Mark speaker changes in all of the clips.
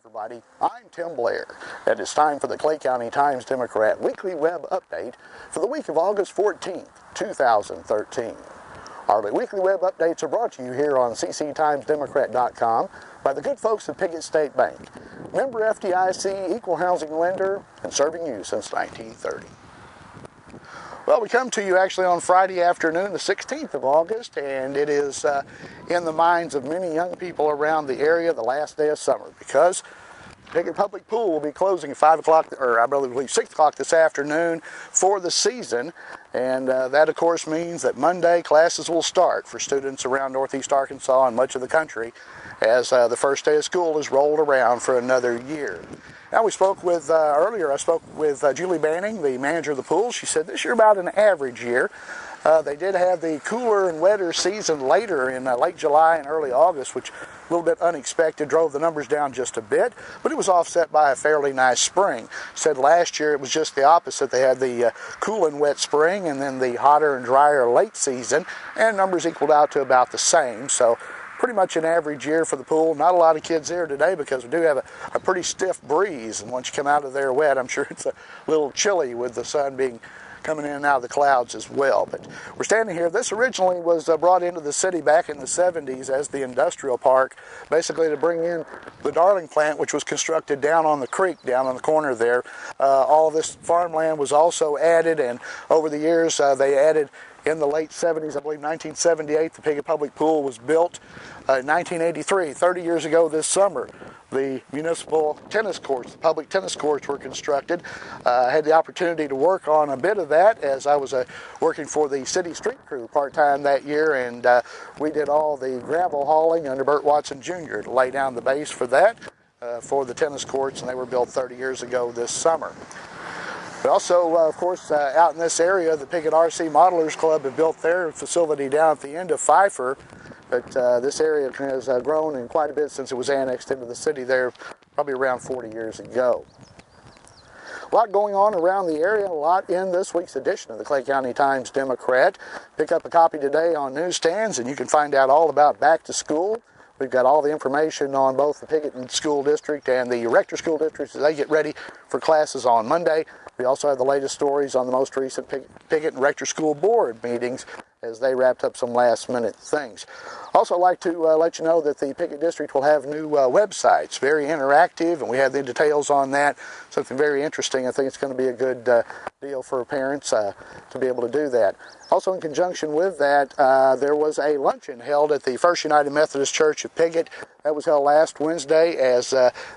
Speaker 1: everybody, I'm Tim Blair, and it's time for the Clay County Times-Democrat Weekly Web Update for the week of August 14th, 2013. Our weekly web updates are brought to you here on cctimesdemocrat.com by the good folks at Piggott State Bank, member FDIC, equal housing lender, and serving you since 1930. Well, we come to you actually on Friday afternoon, the 16th of August, and it is in the minds of many young people around the area the last day of summer, because Piggott Public Pool will be closing at 5 o'clock, or I believe 6 o'clock this afternoon for the season, and that of course means that Monday classes will start for students around Northeast Arkansas and much of the country as the first day of school is rolled around for another year. Now, we spoke with, earlier I spoke with Julie Banning, the manager of the pool. She said this year about an average year. They did have the cooler and wetter season later in late July and early August, which a little bit unexpected, drove the numbers down just a bit, but it was offset by a fairly nice spring. Said last year it was just the opposite. They had the cool and wet spring and then the hotter and drier late season, and numbers equaled out to about the same. So pretty much an average year for the pool. Not a lot of kids there today because we do have a pretty stiff breeze, and once you come out of there wet, I'm sure it's a little chilly with the sun being coming in and out of the clouds as well. But we're standing here. This originally was brought into the city back in the 70s as the industrial park, basically to bring in the Darling plant, which was constructed down on the creek, down on the corner there. All of this farmland was also added, and over the years they added in the late 70s, I believe 1978, the Piggott Public Pool was built. In 1983, 30 years ago this summer, the municipal tennis courts, the public tennis courts were constructed. I had the opportunity to work on a bit of that as I was working for the city street crew part-time that year, and we did all the gravel hauling under Burt Watson Jr. to lay down the base for that, for the tennis courts, and they were built 30 years ago this summer. But also, of course, out in this area, the Piggott RC Modelers Club have built their facility down at the end of Pfeiffer. But this area has grown in quite a bit since it was annexed into the city there probably around 40 years ago. A lot going on around the area, a lot in this week's edition of the Clay County Times-Democrat. Pick up a copy today on newsstands, and you can find out all about back to school. We've got all the information on both the Piggott School District and the Rector School District as they get ready for classes on Monday. We also have the latest stories on the most recent Piggott and Rector School Board meetings as they wrapped up some last-minute things. Also, I'd like to let you know that the Piggott District will have new websites, very interactive, and we have the details on that. Something very interesting. I think it's going to be a good deal for parents to be able to do that. Also, in conjunction with that, there was a luncheon held at the First United Methodist Church of Piggott. That was held last Wednesday as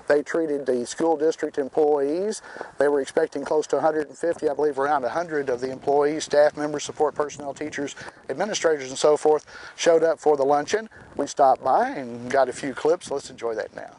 Speaker 1: they treated the school district employees. They were expecting close to 150, I believe around 100 of the employees, staff members, support personnel, teachers, administrators, and so forth showed up for the luncheon. We stopped by and got a few clips. Let's enjoy that now.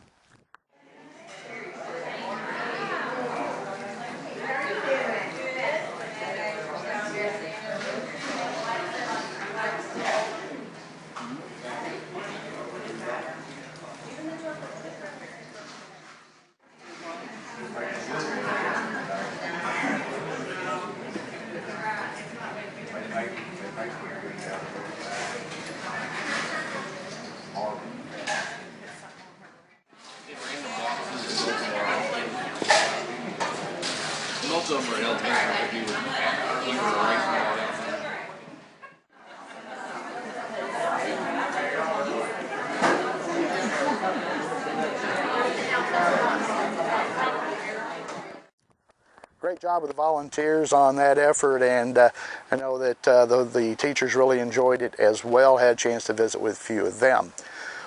Speaker 2: Most of them are elementary, but he was racing all down there.
Speaker 1: Great job with the volunteers on that effort, and I know that the teachers really enjoyed it as well. Had a chance to visit with a few of them.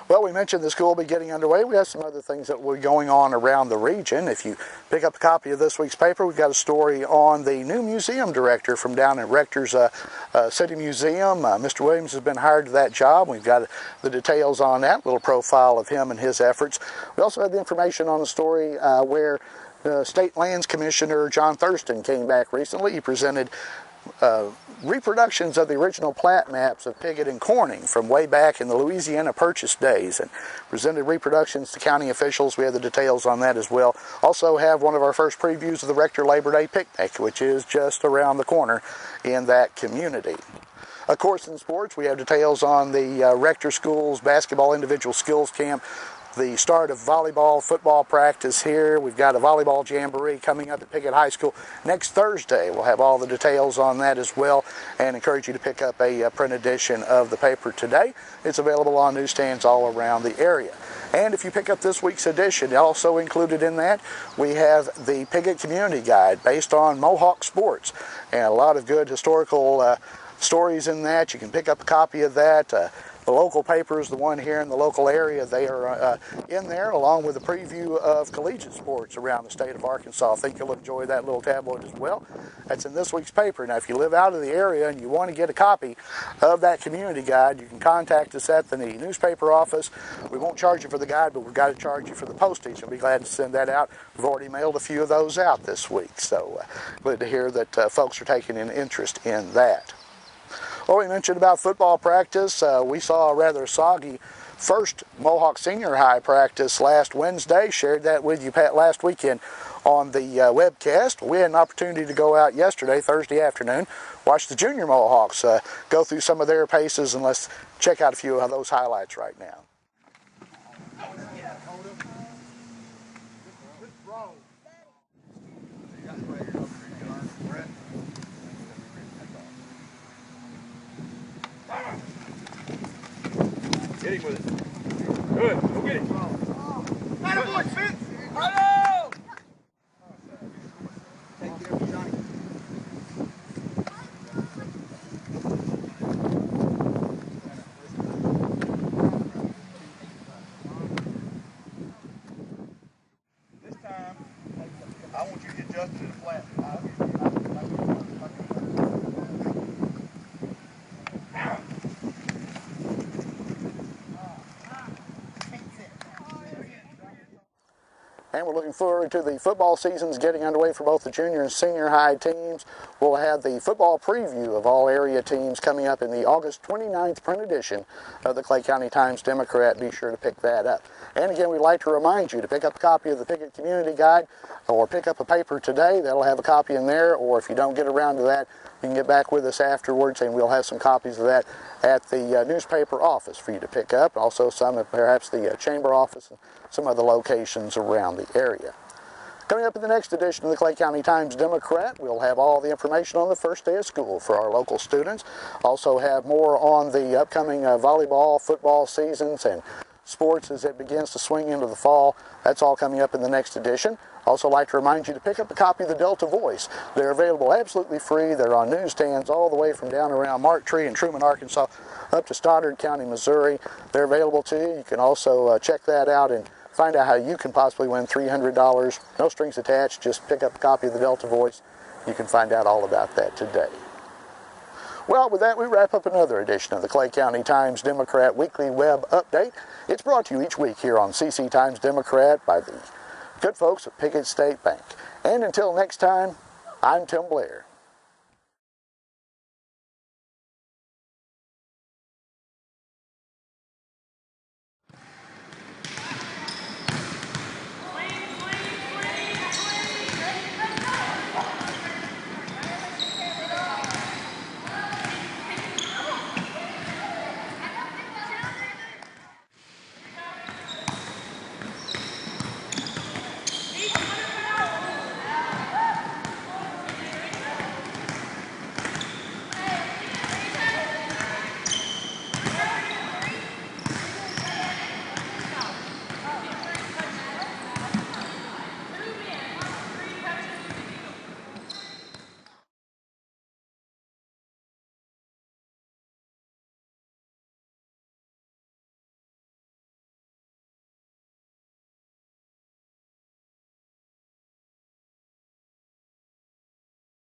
Speaker 1: Well, we mentioned the school will be getting underway. We have some other things that will be going on around the region. If you pick up a copy of this week's paper, we've got a story on the new museum director from down at Rector's City Museum. Mr. Williams has been hired to that job. We've got the details on that, little profile of him and his efforts. We also have the information on the story where State Lands Commissioner John Thurston came back recently. He presented reproductions of the original plat maps of Piggott and Corning from way back in the Louisiana Purchase days, and presented reproductions to county officials. We have the details on that as well. Also have one of our first previews of the Rector Labor Day picnic, which is just around the corner in that community. Of course, in sports, we have details on the Rector School's basketball individual skills camp. the start of volleyball, football practice here. We've got a volleyball jamboree coming up at Piggott High School next Thursday. We'll have all the details on that as well, and encourage you to pick up a print edition of the paper today. It's available on newsstands all around the area. And if you pick up this week's edition, also included in that, we have the Piggott Community Guide based on Mohawk sports, and a lot of good historical stories in that. You can pick up a copy of that. The local papers, the one here in the local area, they are in there, along with a preview of collegiate sports around the state of Arkansas. I think you'll enjoy that little tabloid as well. That's in this week's paper. Now, if you live out of the area and you want to get a copy of that community guide, you can contact us at the newspaper office. We won't charge you for the guide, but we've got to charge you for the postage. I'll be glad to send that out. We've already mailed a few of those out this week, so glad to hear that folks are taking an interest in that. Well, we mentioned about football practice. We saw a rather soggy first Mohawk Senior High practice last Wednesday. Shared that with you, Pat, last weekend on the webcast. We had an opportunity to go out yesterday, Thursday afternoon, watch the junior Mohawks go through some of their paces, and let's check out a few of those highlights right now.
Speaker 2: Get him with it. Good. Go get it. Got him, boys. Fence. Hello. Take care of Johnny. This time, I want you to get Justin in the flat.
Speaker 1: And we're looking forward to the football seasons getting underway for both the junior and senior high teams. We'll have the football preview of all area teams coming up in the August 29th print edition of the Clay County Times-Democrat. Be sure to pick that up. And again, we'd like to remind you to pick up a copy of the Piggott Community Guide, or pick up a paper today. That'll have a copy in there, or if you don't get around to that, you can get back with us afterwards, and we'll have some copies of that at the newspaper office for you to pick up. Also some at perhaps the chamber office and some other locations around the area. Coming up in the next edition of the Clay County Times-Democrat, we'll have all the information on the first day of school for our local students. Also have more on the upcoming volleyball, football seasons and sports as it begins to swing into the fall. That's all coming up in the next edition. Also like to remind you to pick up a copy of the Delta Voice. They're available absolutely free. They're on newsstands all the way from down around Mark Tree and Truman, Arkansas, up to Stoddard County, Missouri. They're available to you. You can also check that out and find out how you can possibly win $300. No strings attached. Just pick up a copy of the Delta Voice. You can find out all about that today. Well, with that, we wrap up another edition of the Clay County Times-Democrat Weekly Web Update. It's brought to you each week here on CC Times-Democrat by the good folks at Piggott State Bank. And until next time, I'm Tim Blair.